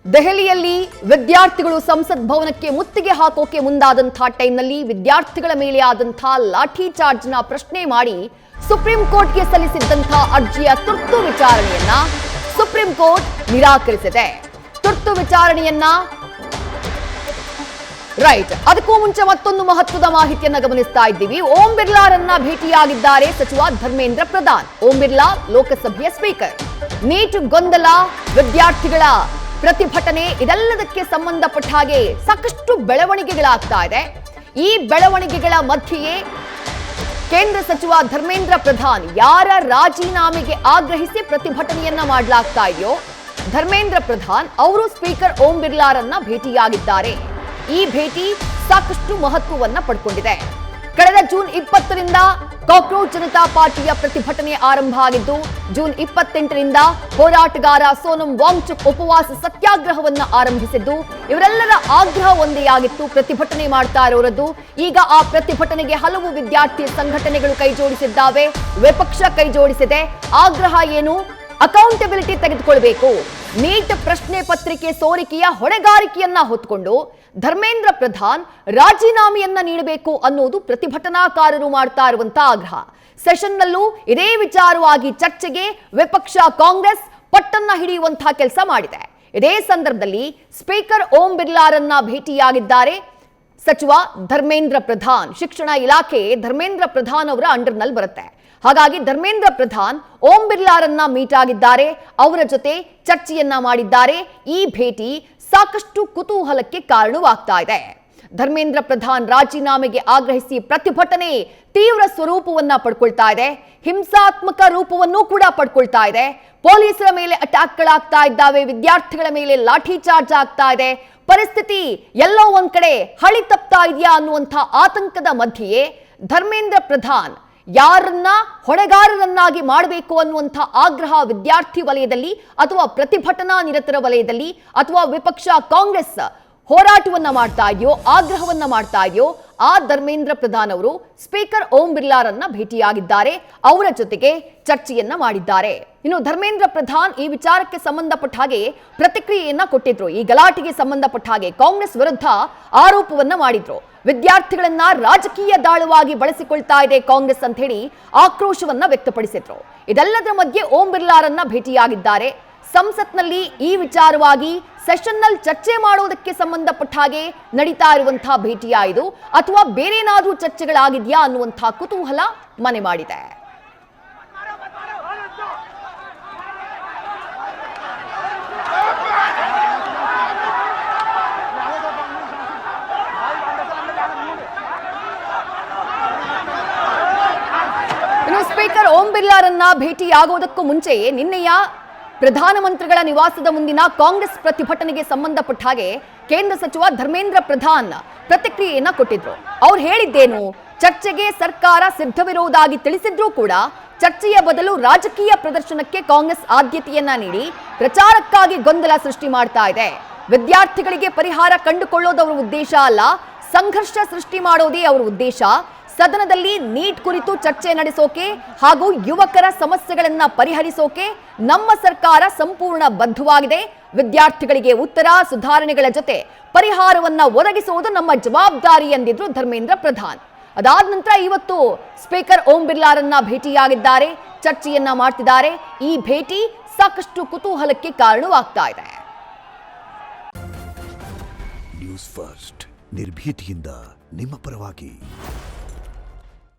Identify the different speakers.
Speaker 1: ದೆಹಲಿಯಲ್ಲಿ ವಿದ್ಯಾರ್ಥಿಗಳು ಸಂಸತ್ ಭವನಕ್ಕೆ ಮುತ್ತಿಗೆ ಹಾಕೋಕೆ ಮುಂದಾದಂತಹ ಟೈಮ್ನಲ್ಲಿ ವಿದ್ಯಾರ್ಥಿಗಳ ಮೇಲೆ ಆದಂತಹ ಲಾಠಿ ಚಾರ್ಜ್ನ ಪ್ರಶ್ನೆ ಮಾಡಿ ಸುಪ್ರೀಂ ಕೋರ್ಟ್ಗೆ ಸಲ್ಲಿಸಿದ್ದಂತಹ ಅರ್ಜಿಯ ತುರ್ತು ವಿಚಾರಣೆಯನ್ನ ಸುಪ್ರೀಂ ಕೋರ್ಟ್ ನಿರಾಕರಿಸಿದೆ. ತುರ್ತು ವಿಚಾರಣೆಯನ್ನ ಅದಕ್ಕೂ ಮುಂಚೆ ಮತ್ತೊಂದು ಮಹತ್ವದ ಮಾಹಿತಿಯನ್ನ ಗಮನಿಸ್ತಾ ಇದ್ದೀವಿ. ಓಂ ಬಿರ್ಲಾರನ್ನ ಭೇಟಿಯಾಗಿದ್ದಾರೆ ಸಚಿವ ಧರ್ಮೇಂದ್ರ ಪ್ರಧಾನ್. ಓಂ ಬಿರ್ಲಾ ಲೋಕಸಭೆಯ ಸ್ಪೀಕರ್. ನೀಟ್ ಗೊಂದಲ, ವಿದ್ಯಾರ್ಥಿಗಳ ಪ್ರತಿಭಟನೆ ಇದೆಲ್ಲದಕ್ಕೆ ಸಂಬಂಧಪಟ್ಟ ಹಾಗೆ ಸಾಕಷ್ಟು ಬೆಳವಣಿಗೆಗಳಾಗ್ತಾ ಇದೆ. ಈ ಬೆಳವಣಿಗೆಗಳ ಮಧ್ಯೆಯೇ ಕೇಂದ್ರ ಸಚಿವ ಧರ್ಮೇಂದ್ರ ಪ್ರಧಾನ್ ಯಾರ ರಾಜೀನಾಮೆಗೆ ಆಗ್ರಹಿಸಿ ಪ್ರತಿಭಟನೆಯನ್ನ ಮಾಡಲಾಗ್ತಾ ಇದೆಯೋ ಧರ್ಮೇಂದ್ರ ಪ್ರಧಾನ್ ಅವರು ಸ್ಪೀಕರ್ ಓಂ ಬಿರ್ಲಾರನ್ನ ಭೇಟಿಯಾಗಿದ್ದಾರೆ. ಈ ಭೇಟಿ ಸಾಕಷ್ಟು ಮಹತ್ವವನ್ನ ಪಡ್ಕೊಂಡಿದೆ. ಕಳೆದ ಜೂನ್ 20ರಿಂದ ಕಾಕ್ರೋಚ್ ಜನತಾ ಪಾರ್ಟಿಯ ಪ್ರತಿಭಟನೆ ಆರಂಭ ಆಗಿದ್ದು, ಜೂನ್ 28ರಿಂದ ಹೋರಾಟಗಾರ ಸೋನಂ ವಾಂಗ್ಚುಕ್ ಉಪವಾಸ ಸತ್ಯಾಗ್ರಹವನ್ನ ಆರಂಭಿಸಿದ್ದು, ಇವರೆಲ್ಲರ ಆಗ್ರಹ ಒಂದೇ ಆಗಿತ್ತು, ಪ್ರತಿಭಟನೆ ಮಾಡ್ತಾ ಇರೋರದ್ದು. ಈಗ ಆ ಪ್ರತಿಭಟನೆಗೆ ಹಲವು ವಿದ್ಯಾರ್ಥಿ ಸಂಘಟನೆಗಳು ಕೈ ಜೋಡಿಸಿದ್ದಾವೆ, ವಿಪಕ್ಷ ಕೈ ಜೋಡಿಸಿದೆ. ಆಗ್ರಹ ಏನು? ಅಕೌಂಟಬಿಲಿಟಿ ತೆಗೆದುಕೊಳ್ಬೇಕು. ನೀಟ್ ಪ್ರಶ್ನೆ ಪತ್ರಿಕೆ ಸೋರಿಕೆಯ ಹೊಣೆಗಾರಿಕೆಯನ್ನ ಹೊತ್ತುಕೊಂಡು ಧರ್ಮೇಂದ್ರ ಪ್ರಧಾನ್ ರಾಜೀನಾಮೆಯನ್ನ ನೀಡಬೇಕು ಅನ್ನೋದು ಪ್ರತಿಭಟನಾಕಾರರು ಮಾಡ್ತಾ ಇರುವಂತಹ ಆಗ್ರಹ. ಸೆಷನ್ನಲ್ಲೂ ಇದೇ ವಿಚಾರವಾಗಿ ಚರ್ಚೆಗೆ ವಿಪಕ್ಷ ಕಾಂಗ್ರೆಸ್ ಪಟ್ಟನ್ನ ಹಿಡಿಯುವಂತಹ ಕೆಲಸ ಮಾಡಿದೆ. ಇದೇ ಸಂದರ್ಭದಲ್ಲಿ ಸ್ಪೀಕರ್ ಓಂ ಬಿರ್ಲಾರನ್ನ ಭೇಟಿಯಾಗಿದ್ದಾರೆ ಸಚಿವ ಧರ್ಮೇಂದ್ರ ಪ್ರಧಾನ್. ಶಿಕ್ಷಣ ಇಲಾಖೆ ಧರ್ಮೇಂದ್ರ ಪ್ರಧಾನ್ ಅವರ ಅಂಡರ್ನಲ್ಲಿ ಬರುತ್ತೆ. ಹಾಗಾಗಿ ಧರ್ಮೇಂದ್ರ ಪ್ರಧಾನ್ ಓಂ ಬಿರ್ಲಾರನ್ನ ಮೀಟ್ ಆಗಿದ್ದಾರೆ, ಅವರ ಜೊತೆ ಚರ್ಚೆಯನ್ನ ಮಾಡಿದ್ದಾರೆ. ಈ ಭೇಟಿ ಸಾಕಷ್ಟು ಕುತೂಹಲಕ್ಕೆ ಕಾರಣವಾಗ್ತಾ ಇದೆ. ಧರ್ಮೇಂದ್ರ ಪ್ರಧಾನ್ ರಾಜೀನಾಮೆಗೆ ಆಗ್ರಹಿಸಿ ಪ್ರತಿಭಟನೆ ತೀವ್ರ ಸ್ವರೂಪವನ್ನ ಪಡ್ಕೊಳ್ತಾ ಇದೆ, ಹಿಂಸಾತ್ಮಕ ರೂಪವನ್ನು ಕೂಡ ಪಡ್ಕೊಳ್ತಾ ಇದೆ. ಪೊಲೀಸರ ಮೇಲೆ ಅಟ್ಯಾಕ್ಗಳಾಗ್ತಾ ಇದ್ದಾವೆ, ವಿದ್ಯಾರ್ಥಿಗಳ ಮೇಲೆ ಲಾಠಿ ಚಾರ್ಜ್ ಆಗ್ತಾ ಇದೆ. ಪರಿಸ್ಥಿತಿ ಎಲ್ಲೋ ಒಂದ್ ಕಡೆ ಹಳಿ ತಪ್ತಾ ಇದೆಯಾ ಅನ್ನುವಂಥ ಆತಂಕದ ಮಧ್ಯೆಯೇ ಧರ್ಮೇಂದ್ರ ಪ್ರಧಾನ್ ಯಾರನ್ನ ಹೊಣೆಗಾರರನ್ನಾಗಿ ಮಾಡಬೇಕು ಅನ್ನುವಂಥ ಆಗ್ರಹ ವಿದ್ಯಾರ್ಥಿ ವಲಯದಲ್ಲಿ ಅಥವಾ ಪ್ರತಿಭಟನಾ ನಿರತರ ವಲಯದಲ್ಲಿ ಅಥವಾ ವಿಪಕ್ಷ ಕಾಂಗ್ರೆಸ್ ಹೋರಾಟವನ್ನ ಮಾಡ್ತಾ ಇದೆಯೋ, ಆಗ್ರಹವನ್ನ ಮಾಡ್ತಾ ಇದೆಯೋ, ಆ ಧರ್ಮೇಂದ್ರ ಪ್ರಧಾನ್ ಅವರು ಸ್ಪೀಕರ್ ಓಂ ಬಿರ್ಲಾರನ್ನ ಭೇಟಿಯಾಗಿದ್ದಾರೆ, ಅವರ ಜೊತೆಗೆ ಚರ್ಚೆಯನ್ನ ಮಾಡಿದ್ದಾರೆ. ಇನ್ನು ಧರ್ಮೇಂದ್ರ ಪ್ರಧಾನ್ ಈ ವಿಚಾರಕ್ಕೆ ಸಂಬಂಧಪಟ್ಟ ಹಾಗೆ ಪ್ರತಿಕ್ರಿಯೆಯನ್ನ ಕೊಟ್ಟಿದ್ರು. ಈ ಗಲಾಟೆಗೆ ಸಂಬಂಧಪಟ್ಟ ಹಾಗೆ ಕಾಂಗ್ರೆಸ್ ವಿರುದ್ಧ ಆರೋಪವನ್ನ ಮಾಡಿದ್ರು. ವಿದ್ಯಾರ್ಥಿಗಳನ್ನ ರಾಜಕೀಯ ದಾಳವಾಗಿ ಬಳಸಿಕೊಳ್ತಾ ಇದೆ ಕಾಂಗ್ರೆಸ್ ಅಂತ ಹೇಳಿ ಆಕ್ರೋಶವನ್ನ ವ್ಯಕ್ತಪಡಿಸಿದ್ರು. ಇದೆಲ್ಲದರ ಮಧ್ಯೆ ಓಂ ಬಿರ್ಲಾರನ್ನ ಭೇಟಿಯಾಗಿದ್ದಾರೆ. ಸಂಸತ್ನಲ್ಲಿ ಈ ವಿಚಾರವಾಗಿ ಸೆಷನ್ನಲ್ಲಿ ಚರ್ಚೆ ಮಾಡೋದಕ್ಕೆ ಸಂಬಂಧಪಟ್ಟ ಹಾಗೆ ನಡೀತಾ ಇರುವಂತಹ ಭೇಟಿಯಾ ಇದು ಅಥವಾ ಬೇರೇನಾದ್ರೂ ಚರ್ಚೆಗಳಾಗಿದೆಯಾ ಅನ್ನುವಂತಹ ಕುತೂಹಲ ಮನೆ ಮಾಡಿದೆ. ಇನ್ನು ಸ್ಪೀಕರ್ ಓಂ ಬಿರ್ಲಾರನ್ನ ಭೇಟಿಯಾಗೋದಕ್ಕೂ ಮುಂಚೆ ನಿನ್ನೆಯ ಪ್ರಧಾನಮಂತ್ರಿಗಳ ನಿವಾಸದ ಮುಂದಿನ ಕಾಂಗ್ರೆಸ್ ಪ್ರತಿಭಟನೆಗೆ ಸಂಬಂಧಪಟ್ಟ ಹಾಗೆ ಕೇಂದ್ರ ಸಚಿವ ಧರ್ಮೇಂದ್ರ ಪ್ರಧಾನ್ ಪ್ರತಿಕ್ರಿಯೆಯನ್ನ ಕೊಟ್ಟಿದ್ರು. ಅವ್ರು ಹೇಳಿದ್ದೇನು? ಚರ್ಚೆಗೆ ಸರ್ಕಾರ ಸಿದ್ಧವಿರುವುದಾಗಿ ತಿಳಿಸಿದ್ರೂ ಕೂಡ ಚರ್ಚೆಯ ಬದಲು ರಾಜಕೀಯ ಪ್ರದರ್ಶನಕ್ಕೆ ಕಾಂಗ್ರೆಸ್ ಆದ್ಯತೆಯನ್ನ ನೀಡಿ ಪ್ರಚಾರಕ್ಕಾಗಿ ಗೊಂದಲ ಸೃಷ್ಟಿ ಮಾಡ್ತಾ ಇದೆ. ವಿದ್ಯಾರ್ಥಿಗಳಿಗೆ ಪರಿಹಾರ ಕಂಡುಕೊಳ್ಳೋದು ಅವರ ಉದ್ದೇಶ ಅಲ್ಲ, ಸಂಘರ್ಷ ಸೃಷ್ಟಿ ಮಾಡೋದೇ ಅವರ ಉದ್ದೇಶ. ಸದನದಲ್ಲಿ ನೀಟ್ ಕುರಿತು ಚರ್ಚೆ ನಡೆಸೋಕೆ ಹಾಗೂ ಯುವಕರ ಸಮಸ್ಯೆಗಳನ್ನ ಪರಿಹರಿಸೋಕೆ ನಮ್ಮ ಸರ್ಕಾರ ಸಂಪೂರ್ಣ ಬದ್ಧವಾಗಿದೆ. ವಿದ್ಯಾರ್ಥಿಗಳಿಗೆ ಉತ್ತರ, ಸುಧಾರಣೆಗಳ ಜೊತೆ ಪರಿಹಾರವನ್ನ ಒದಗಿಸುವುದು ನಮ್ಮ ಜವಾಬ್ದಾರಿ ಎಂದಿದ್ರು ಧರ್ಮೇಂದ್ರ ಪ್ರಧಾನ್. ಅದಾದ ನಂತರ ಇವತ್ತು ಸ್ಪೀಕರ್ ಓಂ ಬಿರ್ಲಾರನ್ನ ಭೇಟಿಯಾಗಿದ್ದಾರೆ, ಚರ್ಚೆಯನ್ನ ಮಾಡ್ತಿದ್ದಾರೆ. ಈ ಭೇಟಿ ಸಾಕಷ್ಟು ಕುತೂಹಲಕ್ಕೆ ಕಾರಣವಾಗ್ತಾ ಇದೆ.
Speaker 2: ನ್ಯೂಸ್ ಫಸ್ಟ್ ನಿರ್ಭೀತಿಯಿಂದ ನಿಮ್ಮ ಪರವಾಗಿ.